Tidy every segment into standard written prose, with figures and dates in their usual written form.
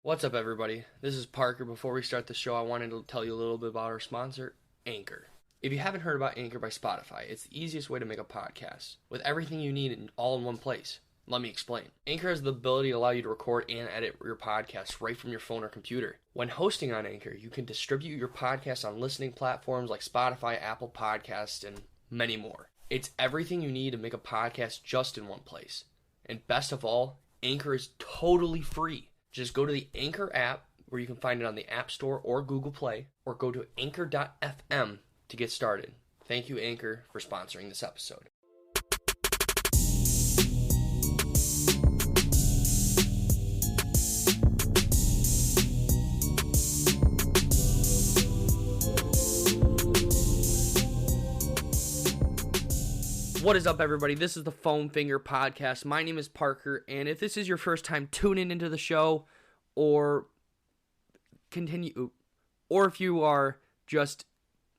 What's up, everybody? This is Parker. Before we start the show, I wanted to tell you a little bit about our sponsor, Anchor. If you haven't heard about Anchor by Spotify, it's the easiest way to make a podcast with everything you need all in one place. Let me explain. Anchor has the ability to allow you to record and edit your podcast right from your phone or computer. When hosting on Anchor, you can distribute your podcast on listening platforms like Spotify, Apple Podcasts, and many more. It's everything you need to make a podcast just in one place. And best of all, Anchor is totally free. Just go to the Anchor app, where you can find it on the App Store or Google Play, or go to anchor.fm to get started. Thank you, Anchor, for sponsoring this episode. What is up, everybody? This is the Foam Finger Podcast. My name is Parker, and if this is your first time tuning into the show, or if you are just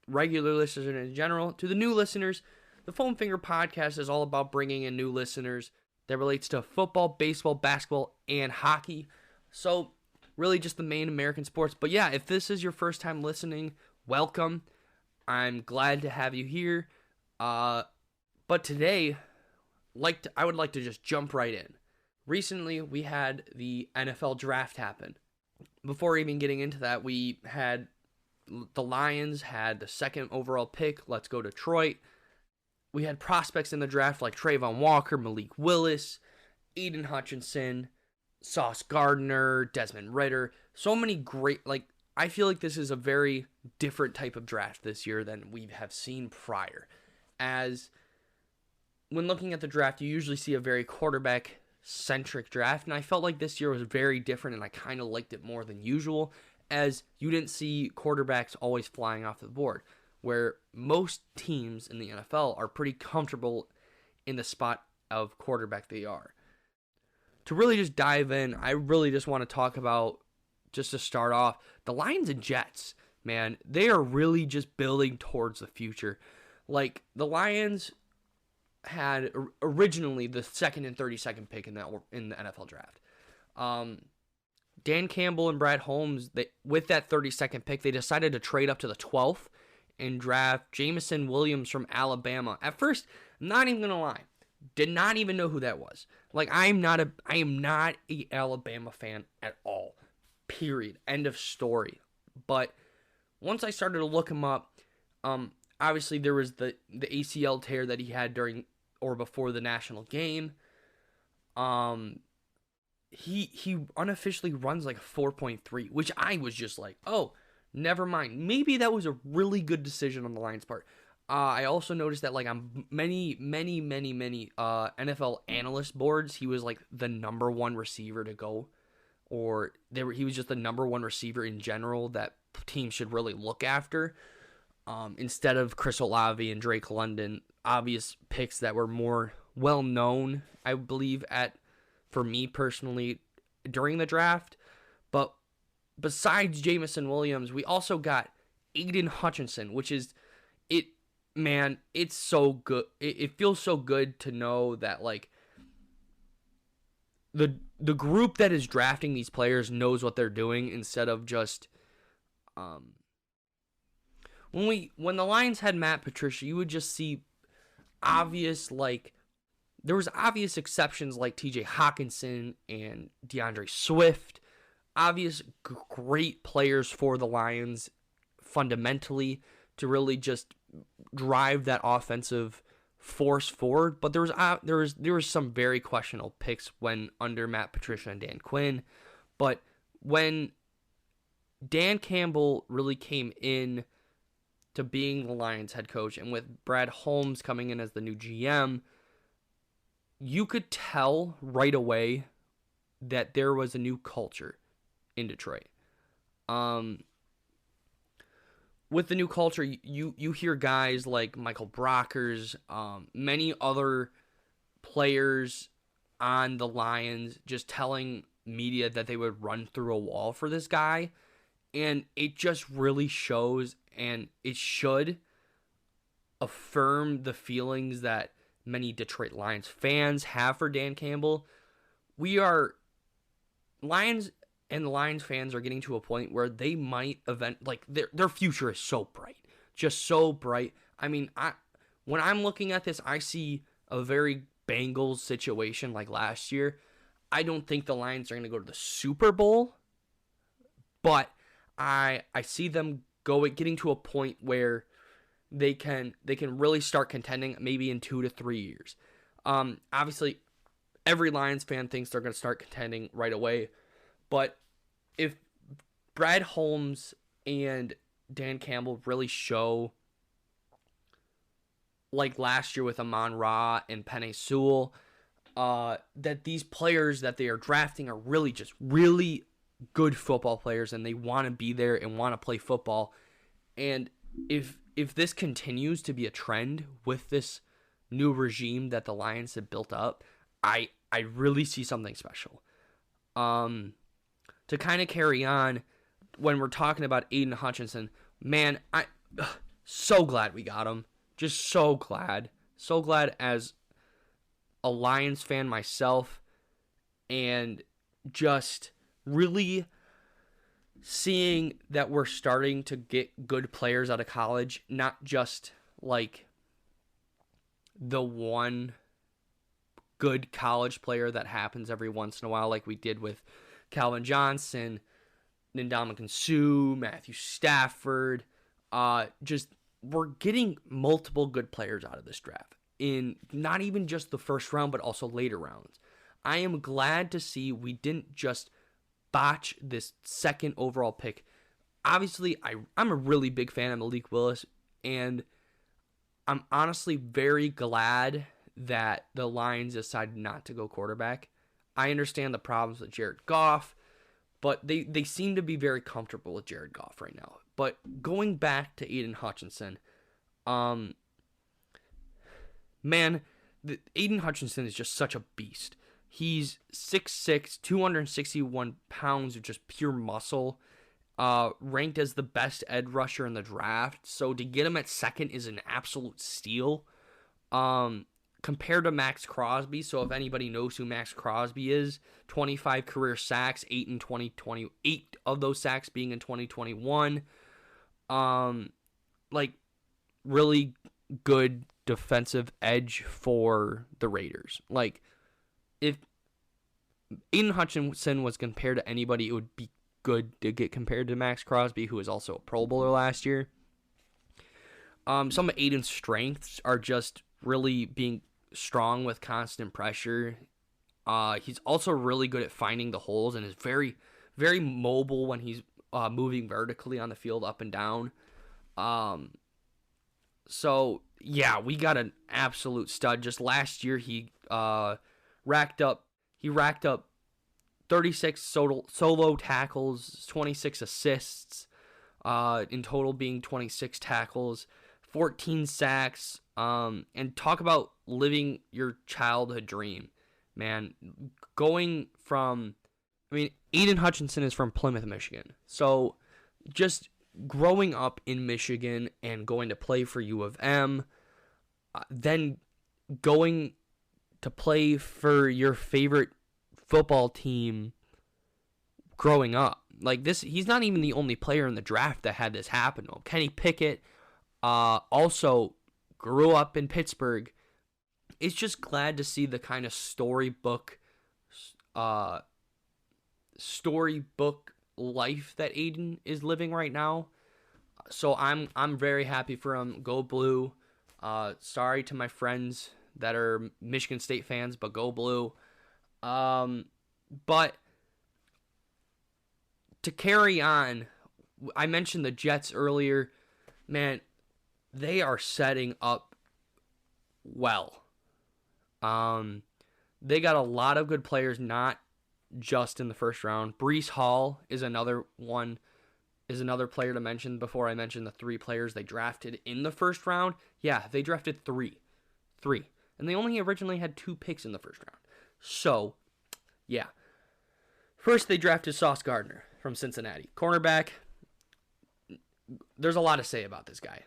regular listeners in general, to the new listeners, the Foam Finger Podcast is all about bringing in new listeners that relates to football, baseball, basketball, and hockey. So, really just the main American sports. But yeah, if this is your first time listening, welcome. I'm glad to have you here. But today, I would like to just jump right in. Recently, we had the NFL draft happen. Before even getting into that, we had the Lions had the second overall pick. Let's go Detroit. We had prospects in the draft like Trayvon Walker, Malik Willis, Aiden Hutchinson, Sauce Gardner, Desmond Ridder. So many great, I feel like this is a very different type of draft this year than we have seen prior. As when looking at the draft, you usually see a very quarterback-centric draft, and I felt like this year was very different, and I kind of liked it more than usual, as you didn't see quarterbacks always flying off the board, where most teams in the NFL are pretty comfortable in the spot of quarterback they are. To really just dive in, I really just want to talk about, just to start off, the Lions and Jets. Man, they are really just building towards the future. Like, the Lions had originally the second and 32nd pick in the NFL draft. Dan Campbell and Brad Holmes, with that 32nd pick, they decided to trade up to the 12th and draft Jameson Williams from Alabama. At first, I'm not even gonna lie, did not even know who that was. I am not a Alabama fan at all. Period. End of story. But once I started to look him up, obviously there was the ACL tear that he had during or before the national game. He unofficially runs like a 4.3, which I was just like, oh, never mind. Maybe that was a really good decision on the Lions' part. I also noticed that on many NFL analyst boards, he was like the number one receiver to go, or he was just the number one receiver in general that teams should really look after. Instead of Chris Olave and Drake London, obvious picks that were more well known, I believe, for me personally during the draft. But besides Jameson Williams, we also got Aiden Hutchinson, which is it's so good. It feels so good to know that the group that is drafting these players knows what they're doing, instead of just when the Lions had Matt Patricia, you would just see there was obvious exceptions like TJ Hawkinson and DeAndre Swift, obvious great players for the Lions fundamentally to really just drive that offensive force forward. But there was some very questionable picks when under Matt Patricia and Dan Quinn. But when Dan Campbell really came in to being the Lions head coach, and with Brad Holmes coming in as the new GM, you could tell right away that there was a new culture in Detroit. With the new culture, you hear guys like Michael Brockers, many other players on the Lions just telling media that they would run through a wall for this guy. And it just really shows, and it should affirm the feelings that many Detroit Lions fans have for Dan Campbell. Lions And the Lions fans are getting to a point where they might their future is so bright. Just so bright. I mean, when I'm looking at this, I see a very Bengals situation like last year. I don't think the Lions are going to go to the Super Bowl, but I see them getting to a point where they can really start contending maybe in 2 to 3 years. Obviously, every Lions fan thinks they're going to start contending right away, but if Brad Holmes and Dan Campbell really show, like last year with Amon-Ra and Penei Sewell, that these players that they are drafting are really just really good football players and they want to be there and want to play football. And if this continues to be a trend with this new regime that the Lions have built up, I really see something special. To kind of carry on, when we're talking about Aiden Hutchinson, man, so glad we got him. Just so glad. So glad as a Lions fan myself, and just really seeing that we're starting to get good players out of college, not just like the one good college player that happens every once in a while like we did with Calvin Johnson, Ndamukong Suh, Matthew Stafford. Just we're getting multiple good players out of this draft in not even just the first round, but also later rounds. I am glad to see we didn't just botch this second overall pick. Obviously, I'm a really big fan of Malik Willis, and I'm honestly very glad that the Lions decided not to go quarterback. I understand the problems with Jared Goff, but they seem to be very comfortable with Jared Goff right now. But going back to Aiden Hutchinson, man, Aiden Hutchinson is just such a beast. He's 6'6", 261 pounds of just pure muscle, ranked as the best edge rusher in the draft. So to get him at second is an absolute steal. Compared to Max Crosby, so if anybody knows who Max Crosby is, 25 career sacks, 8 in 2020, 8 of those sacks being in 2021. Like really good defensive edge for the Raiders. Like if Aiden Hutchinson was compared to anybody, it would be good to get compared to Max Crosby, who was also a Pro Bowler last year. Some of Aiden's strengths are just really being strong with constant pressure. He's also really good at finding the holes and is very, very mobile when he's moving vertically on the field up and down. So yeah, we got an absolute stud. Just last year, he racked up 36 solo tackles, 26 assists, in total being 26 tackles, 14 sacks, and talk about living your childhood dream, man. Going from, Aiden Hutchinson is from Plymouth, Michigan. So just growing up in Michigan and going to play for U of M, then going to play for your favorite football team growing up. Like this, he's not even the only player in the draft that had this happen. Kenny Pickett also grew up in Pittsburgh. It's just glad to see the kind of storybook life that Aiden is living right now. So I'm very happy for him. Go Blue. Sorry to my friends that are Michigan State fans, but go Blue. But to carry on, I mentioned the Jets earlier. Man, they are setting up well. They got a lot of good players, not just in the first round. Breece Hall is another player to mention before I mention the 3 players they drafted in the first round. Yeah, they drafted 3. And they only originally had 2 picks in the first round. So, yeah. First, they drafted Sauce Gardner from Cincinnati. Cornerback. There's a lot to say about this guy.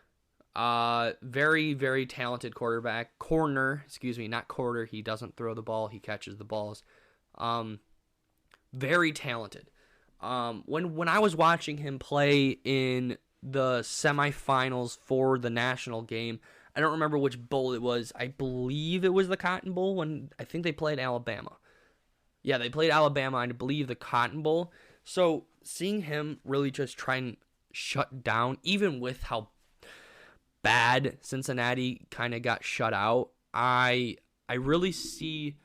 Very, very talented quarterback. Corner, not quarter. He doesn't throw the ball. He catches the balls. Very talented. When I was watching him play in the semifinals for the national game, I don't remember which bowl it was. I believe it was the Cotton Bowl when I think they played Alabama. Yeah, they played Alabama, I believe the Cotton Bowl. So seeing him really just try and shut down, even with how bad Cincinnati kind of got shut out, I really see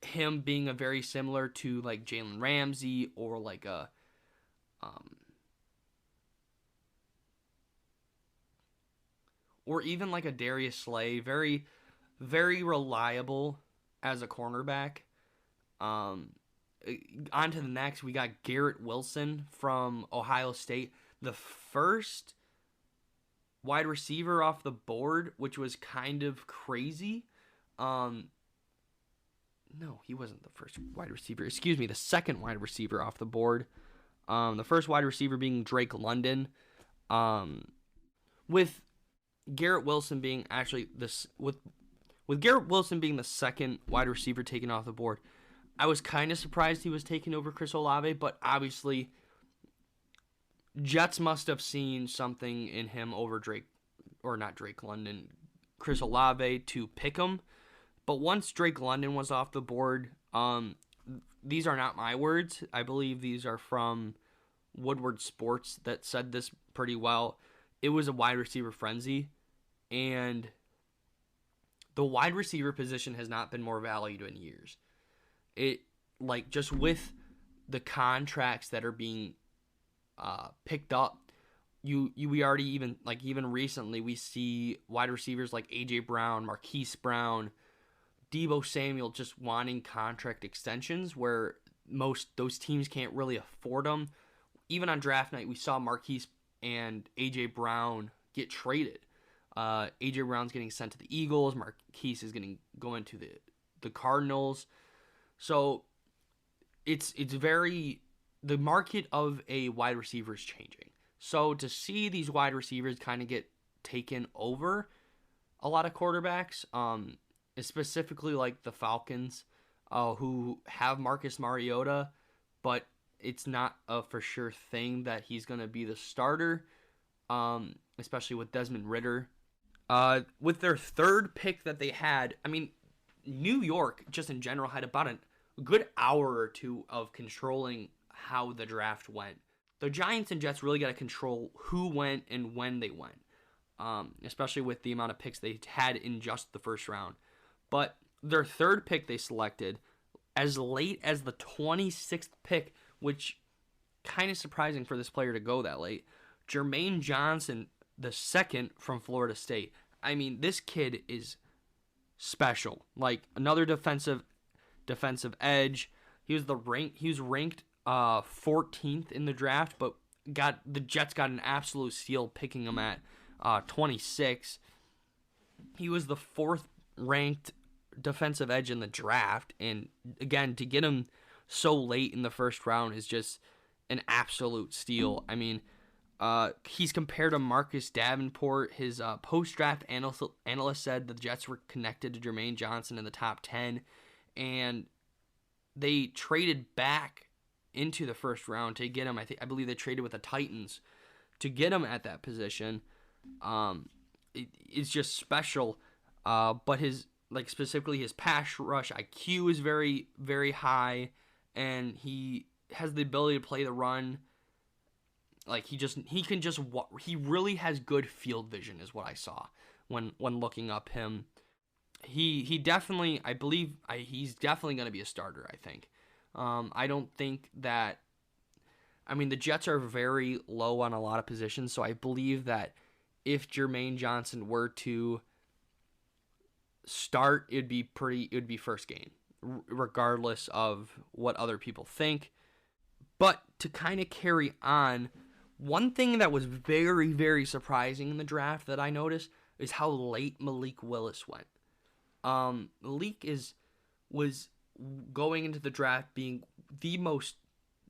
him being a very similar to like Jalen Ramsey or like a or even like a Darius Slay, very very reliable as a cornerback. Um, On to the next, we got Garrett Wilson from Ohio State, the first wide receiver off the board, which was kind of crazy. Um, no, he wasn't the first wide receiver. Excuse me, the second wide receiver off the board. The first wide receiver being Drake London. With Garrett Wilson being actually this with Garrett Wilson being the second wide receiver taken off the board, I was kind of surprised he was taking over Chris Olave, but obviously Jets must have seen something in him over Drake London, Chris Olave to pick him. But once Drake London was off the board, these are not my words. I believe these are from Woodward Sports that said this pretty well. It was a wide receiver frenzy, and the wide receiver position has not been more valued in years. It, like, just with the contracts that are being picked up, we already even recently we see wide receivers like AJ Brown, Marquise Brown, Deebo Samuel just wanting contract extensions where most those teams can't really afford them. Even on draft night, we saw Marquise and AJ Brown get traded. AJ Brown's getting sent to the Eagles. Marquise is going to the Cardinals. So it's very, the market of a wide receiver is changing. So to see these wide receivers kind of get taken over a lot of quarterbacks, specifically like the Falcons, who have Marcus Mariota, but it's not a for sure thing that he's going to be the starter, especially with Desmond Ridder. With their third pick that they had, I mean, New York, just in general, had about a good hour or two of controlling how the draft went. The Giants and Jets really got to control who went and when they went, especially with the amount of picks they had in just the first round. But their third pick they selected as late as the 26th pick, which kind of surprising for this player to go that late. Jermaine Johnson, the second from Florida State. I mean, this kid is special. Like another defensive edge. He was ranked 14th in the draft, but the Jets got an absolute steal picking him at 26. He was the fourth ranked defensive edge in the draft, and again, to get him so late in the first round is just an absolute steal. I mean, he's compared to Marcus Davenport. His post-draft analyst said the Jets were connected to Jermaine Johnson in the top 10, and they traded back into the first round to get him. I believe they traded with the Titans to get him at that position. It's just special. But specifically his pass rush IQ is very, very high, and he has the ability to play the run. Like he really has good field vision is what I saw when looking up him. He definitely, I believe he's definitely going to be a starter, I think. I don't think that, I mean, the Jets are very low on a lot of positions, so I believe that if Jermaine Johnson were to start, it would be first game, regardless of what other people think. But to kind of carry on, one thing that was very, very surprising in the draft that I noticed is how late Malik Willis went. Malik was going into the draft being the most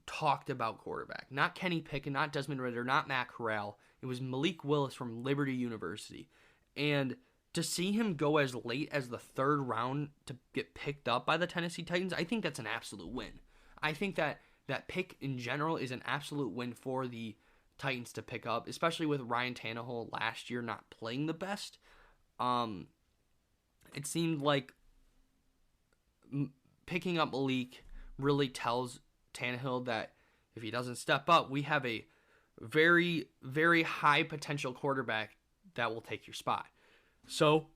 talked about quarterback. Not Kenny Pickett, not Desmond Ridder, not Matt Corral. It was Malik Willis from Liberty University. And to see him go as late as the third round to get picked up by the Tennessee Titans, I think that's an absolute win. I think that that pick in general is an absolute win for the Titans to pick up, especially with Ryan Tannehill last year not playing the best. It seemed like picking up Malik really tells Tannehill that if he doesn't step up, we have a very, very high potential quarterback that will take your spot. So,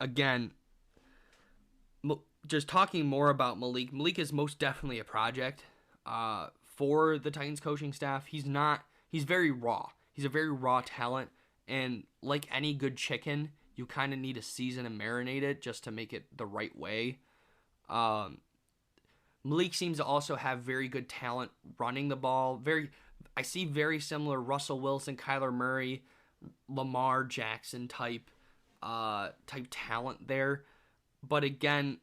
again, just talking more about Malik. Malik is most definitely a project for the Titans coaching staff. He's very raw. He's a very raw talent, and like any good chicken, you kind of need to season and marinate it just to make it the right way. Malik seems to also have very good talent running the ball. I see very similar Russell Wilson, Kyler Murray, Lamar Jackson type talent there. But again,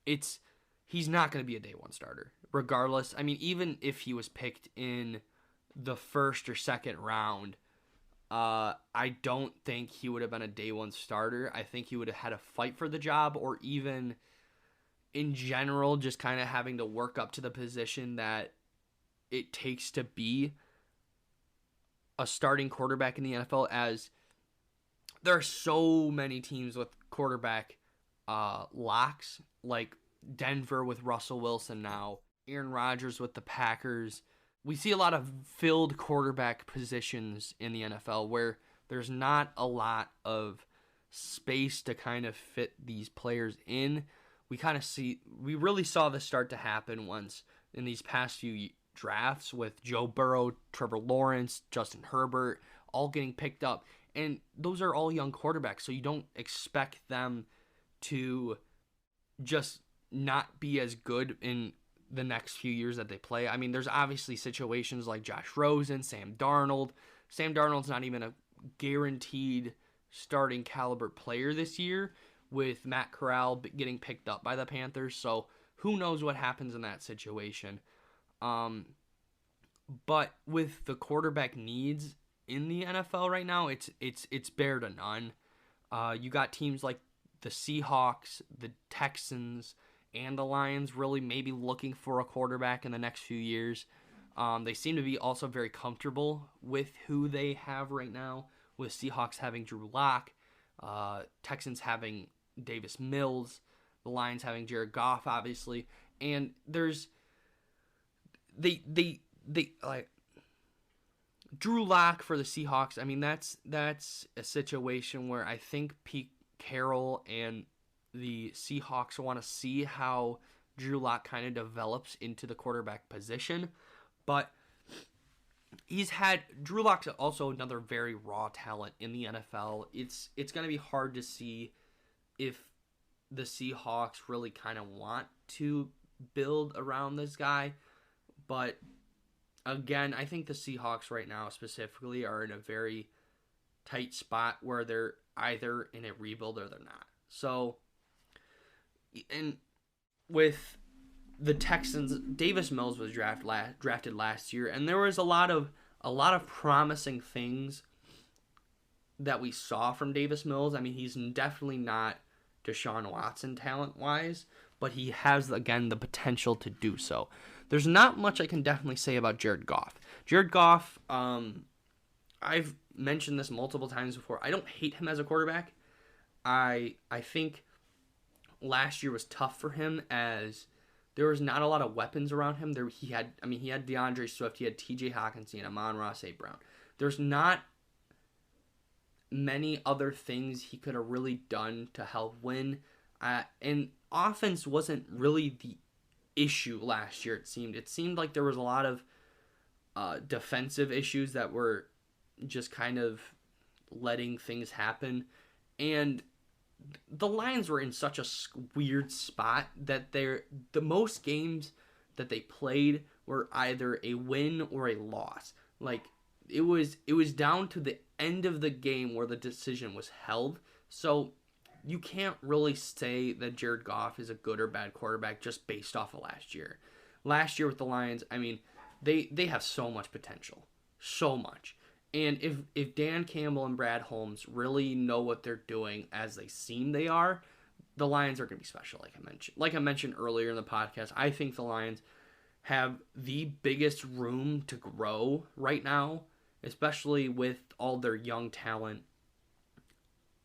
he's not going to be a day one starter, regardless. I mean, even if he was picked in the first or second round, I don't think he would have been a day one starter. I think he would have had to fight for the job, or even in general, just kind of having to work up to the position that it takes to be a starting quarterback in the NFL, as there are so many teams with quarterback locks, like Denver with Russell Wilson now, Aaron Rodgers with the Packers. We see a lot of filled quarterback positions in the NFL where there's not a lot of space to kind of fit these players in. We really saw this start to happen once in these past few drafts with Joe Burrow, Trevor Lawrence, Justin Herbert, all getting picked up. And those are all young quarterbacks, so you don't expect them to just not be as good in the next few years that they play. I mean, there's obviously situations like Josh Rosen, Sam Darnold. Sam Darnold's not even a guaranteed starting caliber player this year, with Matt Corral getting picked up by the Panthers. So who knows what happens in that situation. But with the quarterback needs in the NFL right now, it's bare to none. You got teams like the Seahawks, the Texans, and the Lions really maybe looking for a quarterback in the next few years. They seem to be also very comfortable with who they have right now, with Seahawks having Drew Lock, Texans having Davis Mills, the Lions having Jared Goff, obviously, and there's they like Drew Lock for the Seahawks. I mean, that's a situation where I think Pete Carroll and the Seahawks want to see how Drew Lock kind of develops into the quarterback position, but Drew Lock's also another very raw talent in the NFL. It's going to be hard to see if the Seahawks really kind of want to build around this guy. But again, I think the Seahawks right now specifically are in a very tight spot where they're either in a rebuild or they're not. So, and with the Texans, Davis Mills was drafted last year, and there was a lot of promising things that we saw from Davis Mills. I mean, he's definitely not Deshaun Watson talent-wise, but he has, again, the potential to do so. There's not much I can definitely say about Jared Goff. Jared Goff, I've mentioned this multiple times before. I don't hate him as a quarterback. I think last year was tough for him as there was not a lot of weapons around him. He had DeAndre Swift, he had TJ Hawkinson, Amon-Ra St. Brown. There's not many other things he could have really done to help win. And offense wasn't really the issue last year, it seemed. It seemed like there was a lot of defensive issues that were just kind of letting things happen. And the Lions were in such a weird spot that the most games that they played were either a win or a loss. Like, it was down to the end of the game where the decision was held. So you can't really say that Jared Goff is a good or bad quarterback just based off of last year. Last year with the Lions, I mean, they have so much potential. So much. And if Dan Campbell and Brad Holmes really know what they're doing as they seem they are, the Lions are going to be special, like I mentioned earlier in the podcast. I think the Lions have the biggest room to grow right now, especially with all their young talent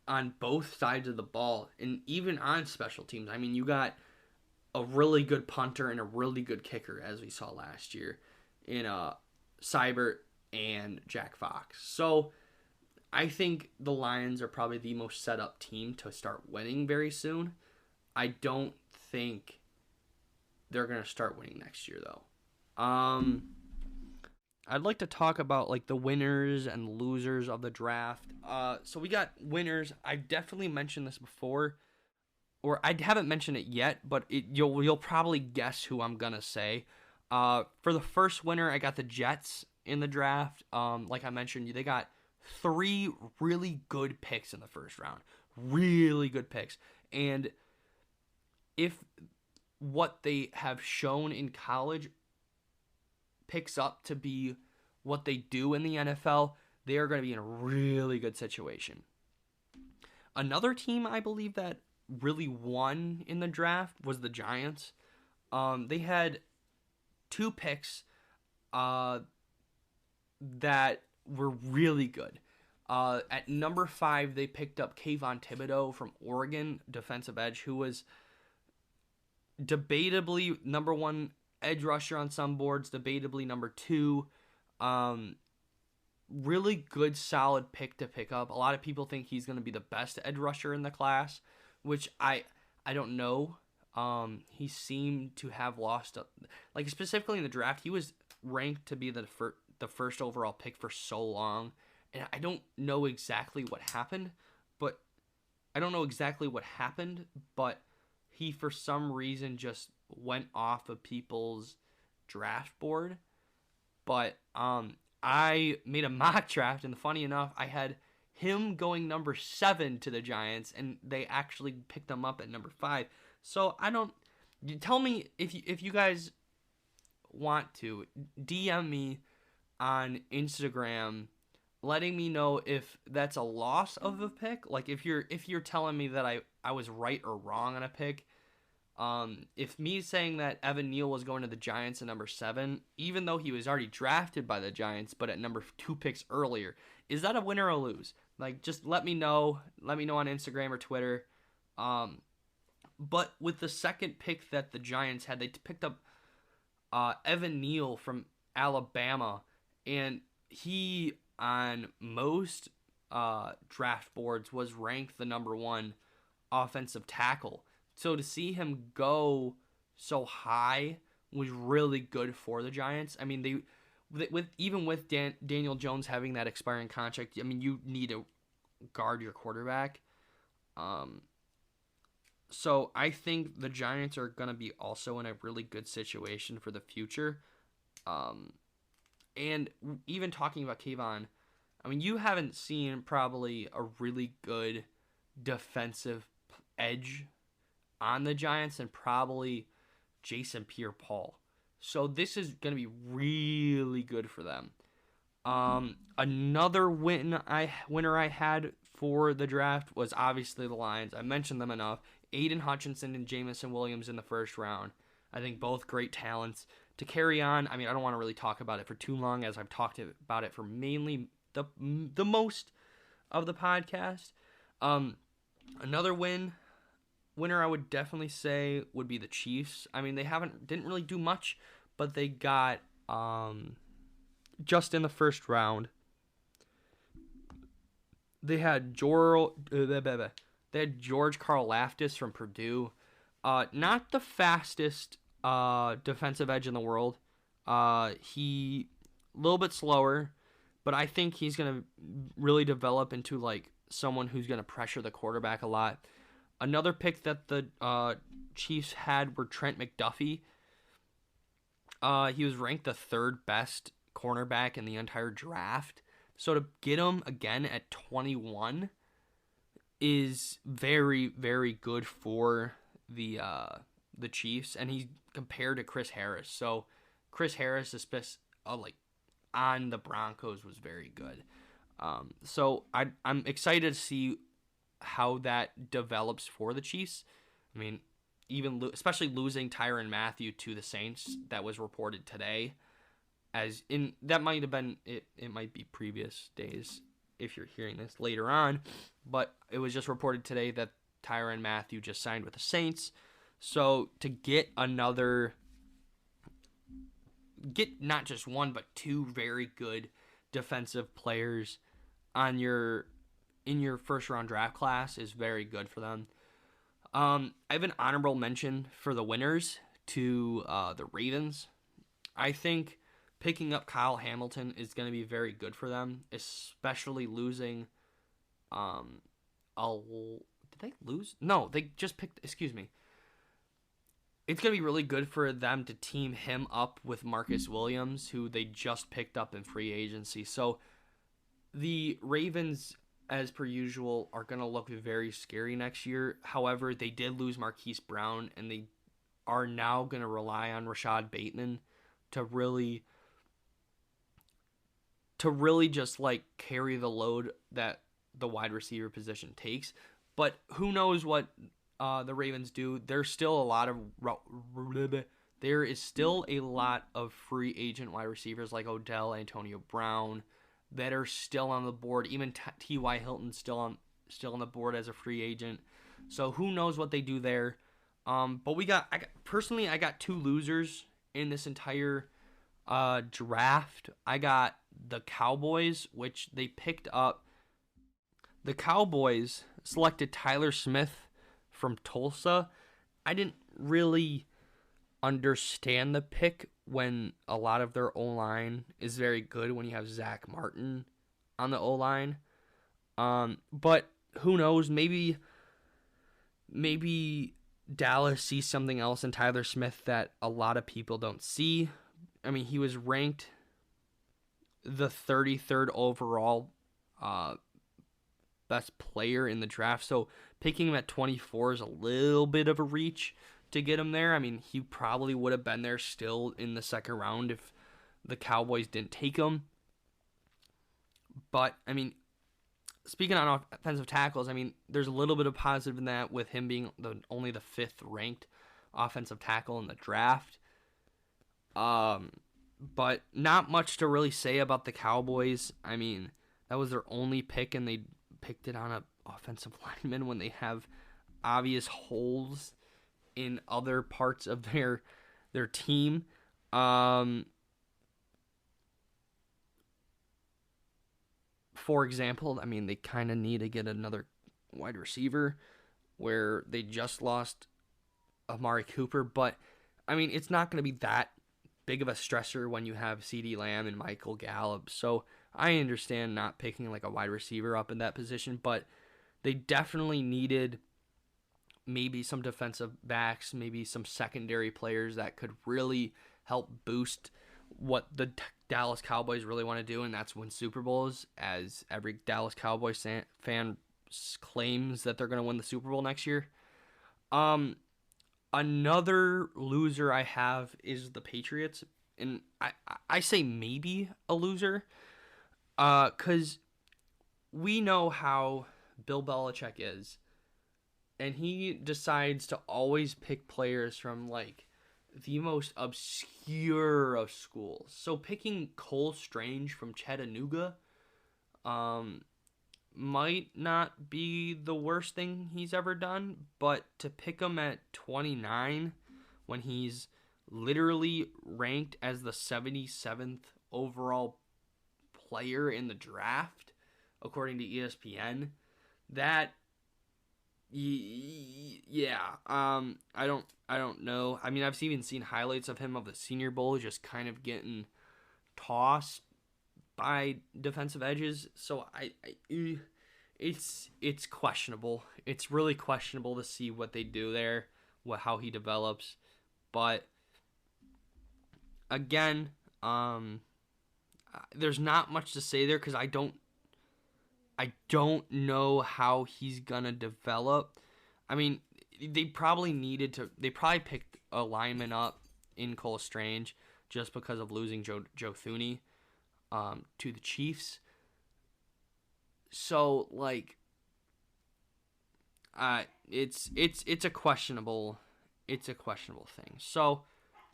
on both sides of the ball and even on special teams. I mean, you got a really good punter and a really good kicker, as we saw last year in Seibert and Jack Fox. So I think the Lions are probably the most set up team to start winning very soon. I don't think they're going to start winning next year, though. I'd like to talk about like the winners and losers of the draft. So we got winners. I've definitely mentioned this before, or I haven't mentioned it yet, but you'll probably guess who I'm gonna say. For the first winner, I got the Jets in the draft. Like I mentioned, they got 3 really good picks in the first round. Really good picks. And if what they have shown in college picks up to be what they do in the NFL, they are going to be in a really good situation. Another team I believe that really won in the draft was the Giants. They had 2 picks that were really good. At number 5, they picked up Kayvon Thibodeau from Oregon, defensive edge, who was debatably number 1 edge rusher on some boards, debatably number 2. Really good, solid pick to pick up. A lot of people think he's going to be the best edge rusher in the class, which I don't know. He seemed to have lost, like specifically in the draft, he was ranked to be the first overall pick for so long, and I don't know exactly what happened, but he for some reason just went off of people's draft board. But I made a mock draft, and funny enough, I had him going number 7 to the Giants, and they actually picked him up at number 5. So you tell me if you guys want to DM me on Instagram, letting me know if that's a loss of a pick. Like if you're telling me that I was right or wrong on a pick. If me saying that Evan Neal was going to the Giants at number 7, even though he was already drafted by the Giants, but at number 2 picks earlier, is that a win or a lose? Like, just let me know. Let me know on Instagram or Twitter. But with the second pick that the Giants had, they picked up Evan Neal from Alabama, and he on most draft boards was ranked the number 1 offensive tackle. So to see him go so high was really good for the Giants. I mean, even with Daniel Jones having that expiring contract, I mean, you need to guard your quarterback. So I think the Giants are going to be also in a really good situation for the future. And even talking about Kayvon, I mean, you haven't seen probably a really good defensive edge on the Giants and probably Jason Pierre-Paul. So this is going to be really good for them. Another winner I had for the draft was obviously the Lions. I mentioned them enough. Aiden Hutchinson and Jamison Williams in the first round. I think both great talents. To carry on, I mean, I don't want to really talk about it for too long, as I've talked about it for mainly the most of the podcast. Another winner I would definitely say would be the Chiefs. I mean, they didn't really do much, but they got just in the first round. They had George Karlaftis from Purdue. Not the fastest defensive edge in the world. He a little bit slower, but I think he's gonna really develop into like someone who's gonna pressure the quarterback a lot. Another pick that the Chiefs had were Trent McDuffie. He was ranked the 3rd best cornerback in the entire draft. So to get him again at 21 is very, very good for the Chiefs. And he's compared to Chris Harris. So Chris Harris, like on the Broncos, was very good. So I'm excited to see how that develops for the Chiefs. I mean, especially losing Tyrann Mathieu to the Saints, that was reported today. That might have been it. It might be previous days if you're hearing this later on, but it was just reported today that Tyrann Mathieu just signed with the Saints. So to get not just one but two very good defensive players in your first round draft class is very good for them. I have an honorable mention for the winners to the Ravens. I think picking up Kyle Hamilton is going to be very good for them, especially losing. Did they lose? No, they just picked. Excuse me. It's going to be really good for them to team him up with Marcus Williams, who they just picked up in free agency. So the Ravens, as per usual, are going to look very scary next year. However, they did lose Marquise Brown, and they are now going to rely on Rashad Bateman to really just like carry the load that the wide receiver position takes. But who knows what the Ravens do? There is still a lot of free agent wide receivers like Odell, Antonio Brown, that are still on the board. Even T.Y. Hilton's still on the board as a free agent. So who knows what they do there? But I got two losers in this entire draft. I got the Cowboys, which they picked up. The Cowboys selected Tyler Smith from Tulsa. I didn't really understand the pick when a lot of their O-line is very good when you have Zach Martin on the O-line. But who knows? Maybe Dallas sees something else in Tyler Smith that a lot of people don't see. I mean, he was ranked the 33rd overall best player in the draft. So picking him at 24 is a little bit of a reach to get him there. I mean, he probably would have been there still in the second round if the Cowboys didn't take him. But, I mean, speaking on offensive tackles, I mean, there's a little bit of positive in that with him being only the 5th ranked offensive tackle in the draft. But not much to really say about the Cowboys. I mean, that was their only pick, and they picked it on an offensive lineman when they have obvious holes in other parts of their team. For example, I mean, they kind of need to get another wide receiver where they just lost Amari Cooper, but I mean, it's not going to be that big of a stressor when you have CeeDee Lamb and Michael Gallup. So I understand not picking like a wide receiver up in that position, but they definitely needed maybe some defensive backs, maybe some secondary players that could really help boost what the Dallas Cowboys really want to do, and that's win Super Bowls, as every Dallas Cowboys fan claims that they're going to win the Super Bowl next year. Another loser I have is the Patriots, and I say maybe a loser, because we know how Bill Belichick is, and he decides to always pick players from like the most obscure of schools. So picking Cole Strange from Chattanooga might not be the worst thing he's ever done, but to pick him at 29 when he's literally ranked as the 77th overall player in the draft, according to ESPN, that I don't know. I mean, I've even seen highlights of him of the Senior Bowl just kind of getting tossed by defensive edges. So it's questionable. It's really questionable to see what they do there, how he develops. But again, there's not much to say there because I don't know how he's gonna develop. I mean, they probably picked a lineman up in Cole Strange just because of losing Joe Thuney to the Chiefs. So, like, It's a questionable thing. So,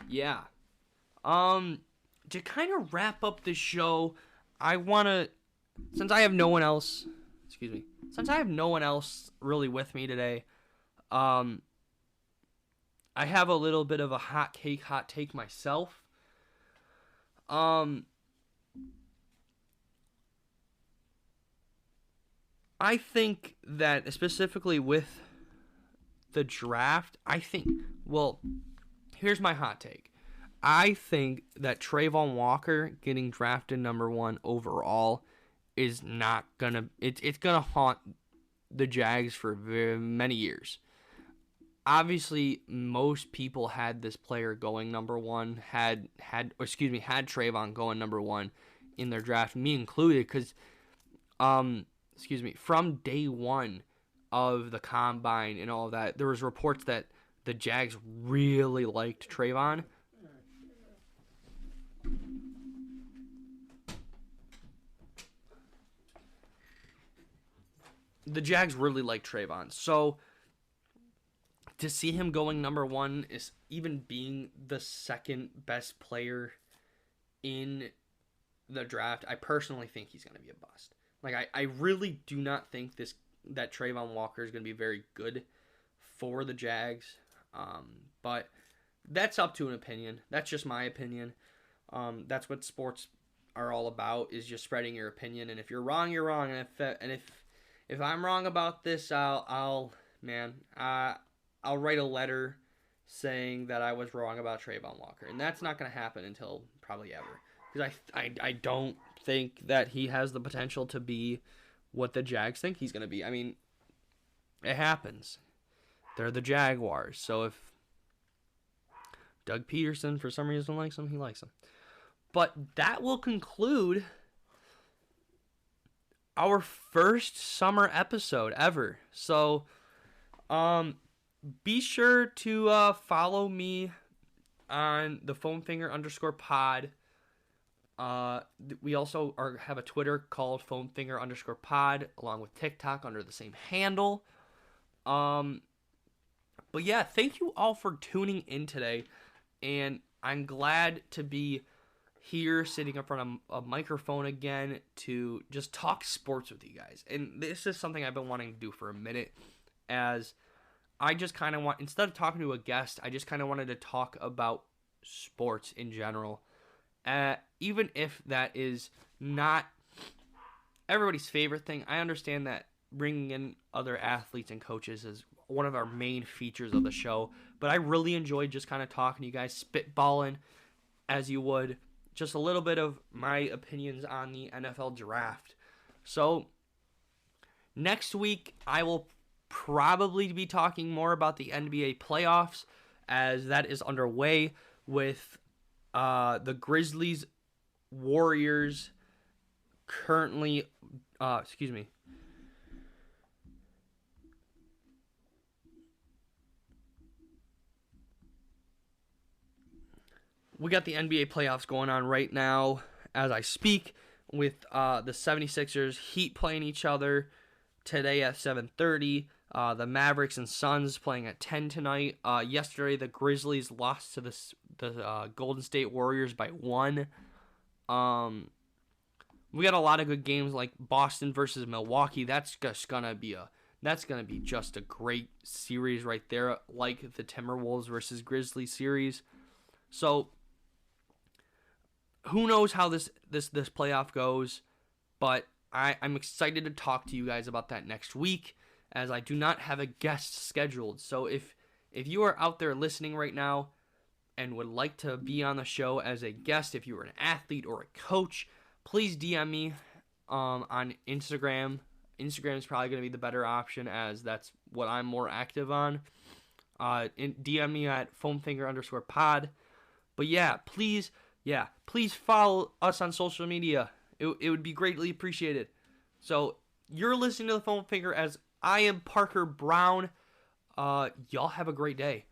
yeah. To kind of wrap up the show, I want to, since I have no one else really with me today, I have a little bit of a hot take myself. I think that specifically with the draft, here's my hot take. I think that Trayvon Walker getting drafted number 1 overall is not gonna. It's gonna haunt the Jags for very many years. Obviously, most people had this player going number 1. Had Trayvon going number 1 in their draft, me included, because from day 1 of the combine and all of that, there was reports that the Jags really liked Trayvon. The Jags really like Trayvon. So to see him going number 1 is even being the second best player in the draft. I personally think he's going to be a bust. Like I really do not think that Trayvon Walker is going to be very good for the Jags. But that's up to an opinion. That's just my opinion. That's what sports are all about, is just spreading your opinion. And if you're wrong, you're wrong. And if I'm wrong about this, I'll write a letter saying that I was wrong about Trayvon Walker, and that's not going to happen until probably ever, because I don't think that he has the potential to be what the Jags think he's going to be. I mean, it happens. They're the Jaguars, so if Doug Peterson for some reason likes him, he likes him. But that will conclude our first summer episode ever. So, be sure to follow me on the foamfinger_pod. We also have a Twitter called foamfinger_pod, along with TikTok under the same handle. But yeah, thank you all for tuning in today, and I'm glad to be here sitting in front of a microphone again to just talk sports with you guys. And this is something I've been wanting to do for a minute, as I just kind of want, instead of talking to a guest, I just kind of wanted to talk about sports in general. Even if that is not everybody's favorite thing, I understand that bringing in other athletes and coaches is one of our main features of the show. But I really enjoyed just kind of talking to you guys, spitballing as you would, just a little bit of my opinions on the NFL draft. So next week, I will probably be talking more about the NBA playoffs, as that is underway with the Grizzlies, Warriors currently, we got the NBA playoffs going on right now as I speak, with the 76ers Heat playing each other today at 7:30. The Mavericks and Suns playing at 10 tonight. Yesterday, the Grizzlies lost to the Golden State Warriors by 1. We got a lot of good games, like Boston versus Milwaukee. That's gonna be just a great series right there, like the Timberwolves versus Grizzlies series. So who knows how this playoff goes, but I'm excited to talk to you guys about that next week, as I do not have a guest scheduled. So if you are out there listening right now and would like to be on the show as a guest, if you are an athlete or a coach, please DM me on Instagram. Instagram is probably going to be the better option, as that's what I'm more active on. DM me at foamfinger_pod. But please follow us on social media. It would be greatly appreciated. So you're listening to the Foam Finger, as I am Parker Brown. Y'all have a great day.